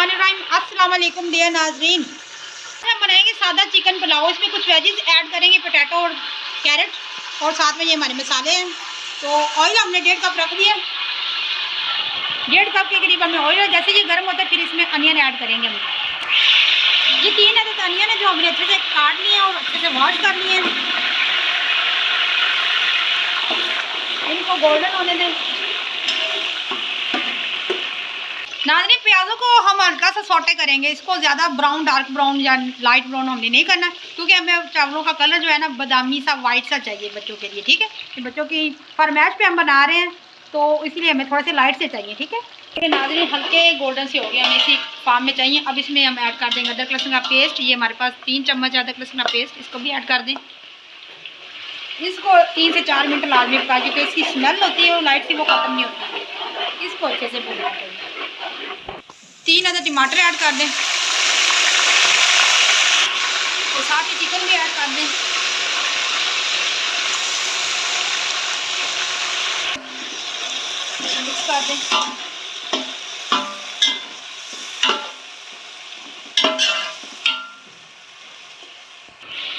बिस्मिल्लाहिर्रहमानिर्रहीम। अस्सलाम वालेकुम डियर नाजरीन। हम बनाएंगे सादा चिकन पुलाव। इसमें कुछ वेजेस ऐड करेंगे, पोटैटो और कैरेट, और साथ में ये हमारे मसाले हैं। तो ऑयल हमने 1.5 कप रख दिया, 1.5 कप के करीब हमें ऑयल है। जैसे ये गर्म होता है फिर इसमें अनियन ऐड करेंगे हम। ये 3 अदद अनियन है जो हमने अच्छे से काट लिए और अच्छे से वॉश कर लिए हैं। इनको गोल्डन होने दें। नाज़रीन, प्याज़ों को हम हल्का सा सौटे करेंगे। इसको ज़्यादा ब्राउन, डार्क ब्राउन या लाइट ब्राउन हमने नहीं करना, क्योंकि हमें चावलों का कलर जो है ना बादामी सा, वाइट सा चाहिए बच्चों के लिए। ठीक है, बच्चों की फरमाइश पे हम बना रहे हैं तो इसलिए हमें थोड़े से लाइट से चाहिए। ठीक है, ये नाज़रीन हल्के गोल्डन से हो गया, हमें इसी फार्म में चाहिए। अब इसमें हम ऐड कर देंगे अदरक लहसुन का पेस्ट। ये हमारे पास 3 चम्मच अदरक लहसुन का पेस्ट, इसको भी ऐड कर दें। इसको 3 से 4 मिनट लाजमी पका, क्योंकि इसकी स्मेल होती है वो लाइट सी, वो ख़त्म नहीं होती। इसको अच्छे से भूनना चाहिए। 3 अदद टमाटर ऐड कर दें और साथ ही चिकन भी ऐड कर दें। मिक्स कर दें।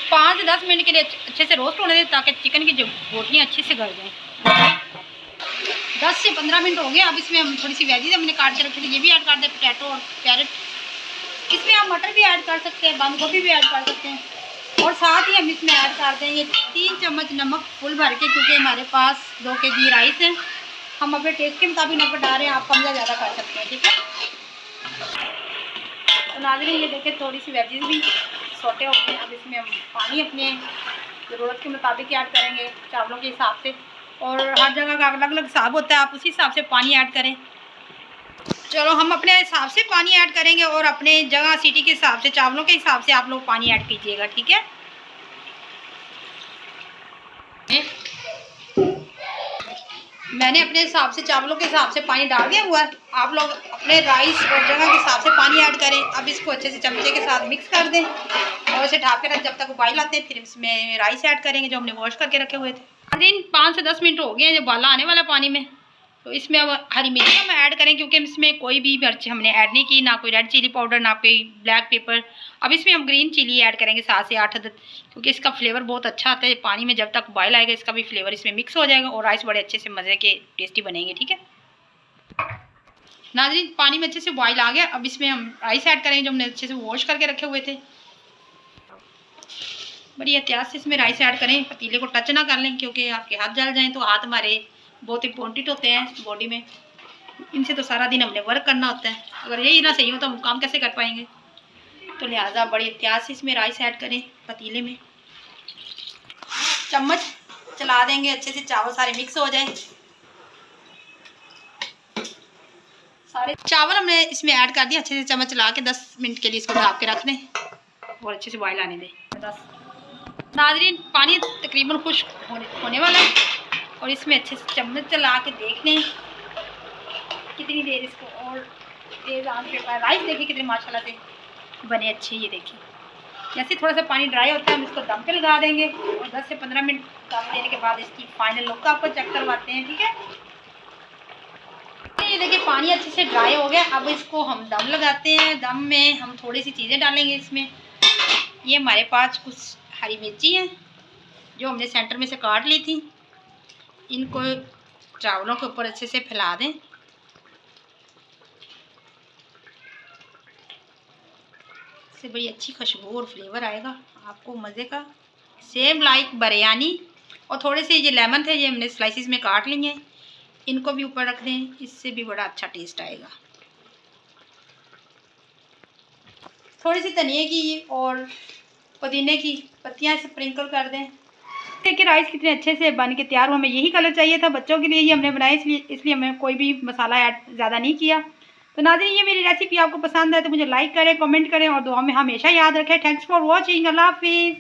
5 से 10 मिनट के लिए अच्छे से रोस्ट होने दें, ताकि चिकन की जो बोटियाँ अच्छे से गल जाएँ। 10 से 15 मिनट हो गए। अब इसमें हम थोड़ी सी वेजीज हमने काट के रखी थी, ये भी ऐड कर दें, पोटैटो और कैरेट। इसमें आप मटर भी ऐड कर सकते हैं, बंद गोभी भी ऐड कर सकते हैं। और साथ ही हम इसमें ऐड कर देंगे 3 चम्मच नमक फुल भर के, क्योंकि हमारे पास 2 केजी राइस है। हम अपने टेस्ट के मुताबिक नमक डाल रहे हैं, आप कम या ज़्यादा कर सकते हैं। ठीक है, तो नाज़रीन ये देखें थोड़ी सी वेजीज भी सोटे हो गए। अब इसमें हम पानी अपने ज़रूरत के मुताबिक ऐड करेंगे, चावलों के हिसाब से। और हर जगह का अलग अलग हिसाब होता है, आप उसी हिसाब से पानी ऐड करें। चलो हम अपने हिसाब से पानी ऐड करेंगे और अपने जगह सिटी के हिसाब से, चावलों के हिसाब से आप लोग पानी ऐड कीजिएगा। ठीक है, मैंने अपने हिसाब से, चावलों के हिसाब से पानी डाल दिया हुआ है। आप लोग अपने राइस और जगह के हिसाब से पानी ऐड करें। अब इसको अच्छे से चमचे के साथ मिक्स कर दें और इसे ढक के रख जब तक उबाल आते हैं। फिर इसमें राइस ऐड करेंगे जो हमने वॉश करके रखे हुए थे। 5 से 10 मिनट हो गए हैं जब उबाला आने वाला पानी में। तो इसमें अब हरी मिर्ची हम ऐड करें, क्योंकि इसमें कोई भी मिर्च हमने ऐड नहीं की, ना कोई रेड चिली पाउडर, ना कोई ब्लैक पेपर। अब इसमें हम ग्रीन चिली ऐड करेंगे 7 से 8 अदद, क्योंकि इसका फ्लेवर बहुत अच्छा आता है। पानी में जब तक बॉयल आएगा इसका भी फ्लेवर इसमें मिक्स हो जाएगा और राइस बड़े अच्छे से मज़े के टेस्टी बनेंगे। ठीक है नाज़रीन, पानी में अच्छे से बॉयल आ गया। अब इसमें हम राइस ऐड करेंगे जो हमने अच्छे से वॉश करके रखे हुए थे। बड़ी एहतियात से इसमें राइस ऐड करें, पतीले को टच ना कर लें, क्योंकि आपके हाथ जल जाएँ तो हाथ हमारे बहुत इंपॉर्टेंट होते हैं बॉडी में। इनसे तो सारा दिन हमने वर्क करना होता है, अगर यही ना सही हो तो हम काम कैसे कर पाएंगे। तो लिहाजा बड़ी एहतियात से इसमें राइस ऐड करें पतीले में। चम्मच चला देंगे, अच्छे से चावल सारे मिक्स हो जाए। सारे चावल हमने इसमें ऐड कर दिए, अच्छे से चम्मच चला के 10 मिनट के लिए इसको ढक के रख दें और अच्छे से बॉयल आने दें। 10 नाज़रीन, पानी तकरीबन खुश्क होने वाला है और इसमें अच्छे से चम्मच चला के देख लें कितनी देर इसको, और तेज़ आंच पे राइस देखिए कितने माशाल्लाह से बने अच्छे। ये देखिए जैसे थोड़ा सा पानी ड्राई होता है हम इसको दम पे लगा देंगे और 10 से 15 मिनट दम देने के बाद इसकी फाइनल लुक आपको चेक करवाते हैं। ठीक है, ये देखिए पानी अच्छे से ड्राई हो गया। अब इसको हम दम लगाते हैं। दम में हम थोड़ी सी चीज़ें डालेंगे इसमें। ये हमारे पास कुछ हरी मिर्ची हैं जो हमने सेंटर में से काट ली थी, इनको चावलों के ऊपर अच्छे से फैला दें। इससे बड़ी अच्छी खुशबू और फ्लेवर आएगा आपको मज़े का, सेम लाइक बिरयानी। और थोड़े से ये लेमन थे, ये हमने स्लाइसिस में काट लिए हैं, इनको भी ऊपर रख दें, इससे भी बड़ा अच्छा टेस्ट आएगा। थोड़ी सी धनिया की और पुदीने की पत्तियाँ स्प्रिंकल कर दें। देखिए राइस कितने अच्छे से बन के तैयार हुआ। हमें यही कलर चाहिए था, बच्चों के लिए ही हमने बनाया, इसलिए हमें कोई भी मसाला ऐड ज़्यादा नहीं किया। तो नाज़रीन, ये मेरी रेसिपी आपको पसंद है तो मुझे लाइक करें, कमेंट करें और दुआ में हमेशा याद रखें। Thanks for watching. अल्लाह हाफिज़।